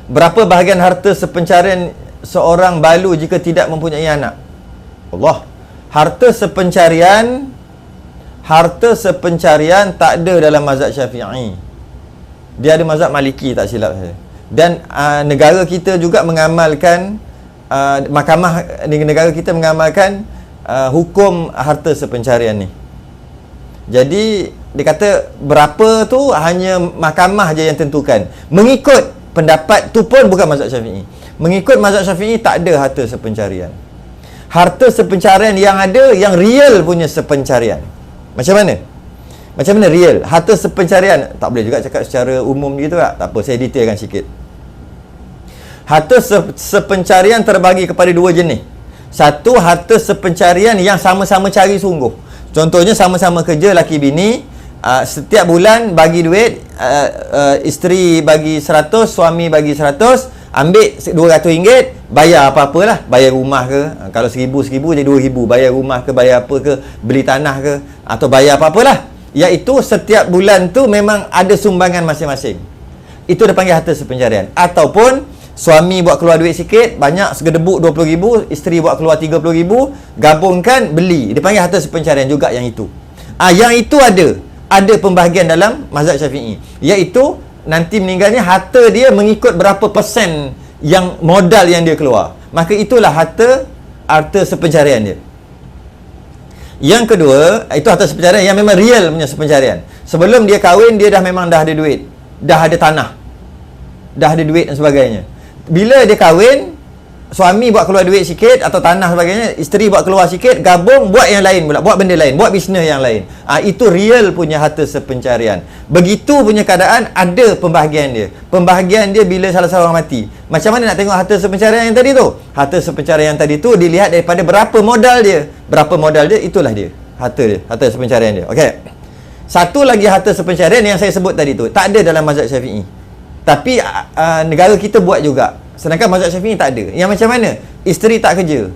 Berapa bahagian harta sepencarian seorang balu jika tidak mempunyai anak? Allah. Harta sepencarian tak ada dalam mazhab Syafi'i. Dia ada mazhab Maliki, tak silap saya. Dan negara kita juga mengamalkan negara kita mengamalkan hukum harta sepencarian ni. Jadi dia kata berapa tu hanya mahkamah je yang tentukan. Mengikut pendapat tu pun bukan mazhab Syafi'i. Mengikut mazhab Syafi'i tak ada harta sepencarian. Harta sepencarian yang ada, yang real punya sepencarian. Macam mana? Macam mana real? Harta sepencarian, tak boleh juga cakap secara umum gitu tak? Tak apa, saya detailkan sikit. Harta sepencarian terbagi kepada dua jenis. Satu, harta sepencarian yang sama-sama cari sungguh. Contohnya sama-sama kerja laki bini, setiap bulan bagi duit, isteri bagi 100, suami bagi 100, ambil RM200, bayar apa-apalah, bayar rumah ke, kalau RM1,000 jadi RM2,000, bayar rumah ke, bayar apa ke, beli tanah ke, atau bayar apa-apalah. Iaitu setiap bulan tu memang ada sumbangan masing-masing. Itu dia panggil harta sepencarian. Ataupun suami buat keluar duit sikit, banyak segedebuk RM20,000, isteri buat keluar RM30,000, gabungkan beli. Dia panggil harta sepencarian juga yang itu. Yang itu ada pembahagian dalam mazhab Syafi'i. Iaitu nanti meninggalnya harta dia mengikut berapa persen yang modal yang dia keluar. Maka itulah harta sepencarian dia. Yang kedua, itu harta sepencarian yang memang real punya sepencarian. Sebelum dia kahwin, dia memang dah ada duit, dah ada tanah, dah ada duit dan sebagainya. Bila dia kahwin, suami buat keluar duit sikit atau tanah sebagainya, isteri buat keluar sikit, gabung buat yang lain pula, buat benda lain, buat bisnes yang lain. Itu real punya harta sepencarian. Begitu punya keadaan, ada pembahagian dia. Pembahagian dia bila salah seorang mati. Macam mana nak tengok harta sepencarian yang tadi tu? Harta sepencarian tadi tu dilihat daripada berapa modal dia. Berapa modal dia, itulah dia. Harta sepencarian dia. Okey. Satu lagi harta sepencarian yang saya sebut tadi tu, tak ada dalam mazhab Syafi'i. Tapi negara kita buat juga. Sedangkan mazhab Syafi'i tak ada. Yang macam mana? Isteri tak kerja,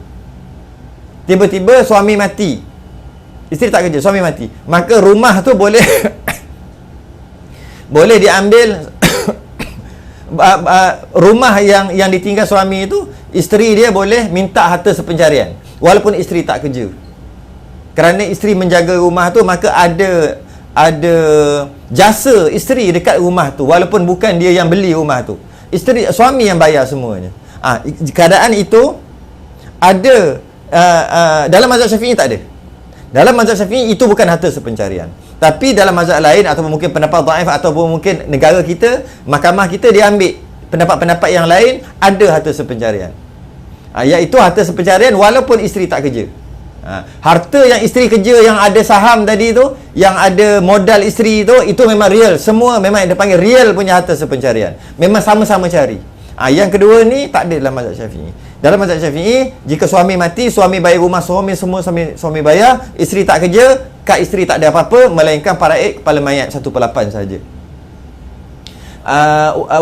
tiba-tiba suami mati. Isteri tak kerja, suami mati. Maka rumah tu boleh boleh diambil rumah yang ditinggal suami itu, isteri dia boleh minta harta sepencarian walaupun isteri tak kerja. Kerana isteri menjaga rumah tu, maka ada jasa isteri dekat rumah tu walaupun bukan dia yang beli rumah tu. Suami yang bayar semuanya. Keadaan itu ada dalam mazhab Syafi'i tak ada. Dalam mazhab Syafi'i itu bukan harta sepencarian. Tapi dalam mazhab lain ataupun mungkin pendapat dhaif ataupun mungkin negara kita, mahkamah kita dia ambil pendapat-pendapat yang lain, ada harta sepencarian. Iaitu harta sepencarian walaupun isteri tak kerja. Harta yang isteri kerja, yang ada saham tadi tu, yang ada modal isteri tu, itu memang real. Semua memang dia panggil real punya harta sepencarian. Memang sama-sama cari. Yang kedua ni tak ada dalam mazhab Syafi'i. Dalam mazhab Syafi'i, jika suami mati, suami bayar rumah suami bayar, isteri tak kerja, kad isteri tak ada apa-apa melainkan faraid kepala mayat 1/8 saja.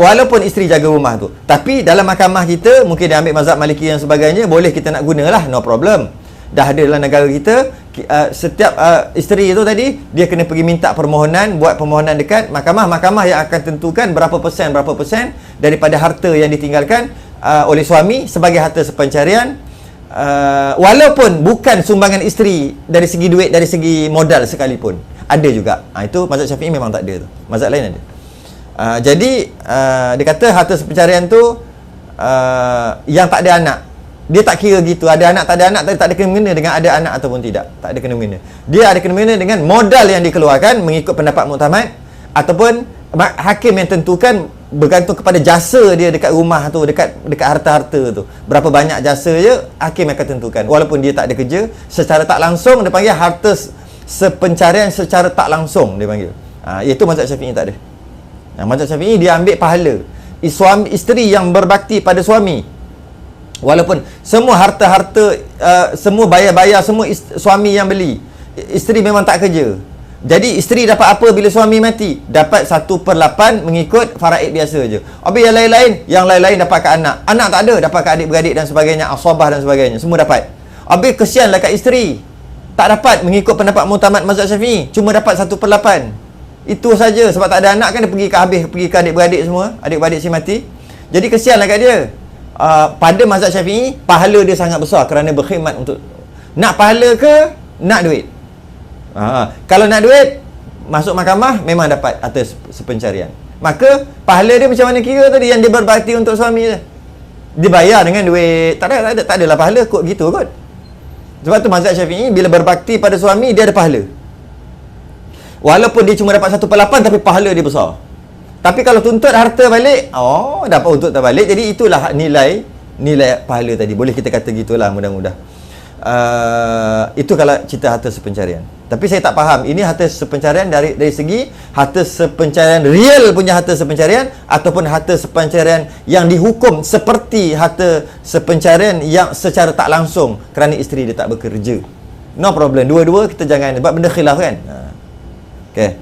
Walaupun isteri jaga rumah tu. Tapi dalam mahkamah kita, mungkin dia ambil mazhab Maliki dan sebagainya, boleh kita nak gunalah, no problem. Dah ada dalam negara kita, setiap isteri itu tadi, dia kena pergi minta permohonan, buat permohonan dekat mahkamah yang akan tentukan berapa persen daripada harta yang ditinggalkan oleh suami sebagai harta sepencarian, walaupun bukan sumbangan isteri dari segi duit, dari segi modal sekalipun. Ada juga. Itu mazhab Syafi'i memang tak ada tu. Mazhab lain ada. Jadi dia kata harta sepencarian tu yang tak ada anak, dia tak kira gitu. Ada anak, tak ada anak, tak ada kena-mengena dengan ada anak ataupun tidak. Tak ada kena-mengena. Dia ada kena-mengena dengan modal yang dikeluarkan mengikut pendapat muktamad, ataupun hakim yang tentukan bergantung kepada jasa dia dekat rumah tu, dekat harta-harta tu. Berapa banyak jasa je, hakim akan tentukan. Walaupun dia tak ada kerja, secara tak langsung dia panggil harta sepencarian secara tak langsung dia panggil. Iaitu mazhab Syafi'i tak ada. Mazhab Syafi'i dia ambil pahala. Isteri yang berbakti pada suami, walaupun semua harta-harta, semua bayar-bayar, semua suami yang beli, isteri memang tak kerja. Jadi isteri dapat apa bila suami mati? Dapat 1/8 mengikut faraid biasa je. Habis yang lain-lain dapat kat anak. Anak tak ada, dapat kat adik-beradik dan sebagainya, asabah dan sebagainya, semua dapat. Habis kesianlah kat isteri, tak dapat mengikut pendapat muktamad mazhab Syafi'i, cuma dapat 1/8. Itu saja. Sebab tak ada anak kan, dia pergi ke adik-beradik semua, adik-beradik si mati. Jadi kesianlah kat dia. Pada mazhab Syafi'i, pahala dia sangat besar kerana berkhidmat untuk nak pahala ke nak duit. Kalau nak duit, masuk mahkamah memang dapat atas sepencarian. Maka pahala dia macam mana kira tadi yang dia berbakti untuk suami dia? Dibayar dengan duit. Tak adalah pahala kot gitu kot. Sebab tu mazhab Syafi'i bila berbakti pada suami dia ada pahala. Walaupun dia cuma dapat 1/8 tapi pahala dia besar. Tapi kalau tuntut harta balik, dapat untuk tak balik. Jadi itulah nilai pahala tadi. Boleh kita kata gitulah mudah-mudah. Itu kalau cerita harta sepencarian. Tapi saya tak faham ini harta sepencarian dari segi harta sepencarian real punya harta sepencarian ataupun harta sepencarian yang dihukum seperti harta sepencarian yang secara tak langsung kerana isteri dia tak bekerja. No problem. Dua-dua kita jangan, sebab benda khilaf kan. Okay.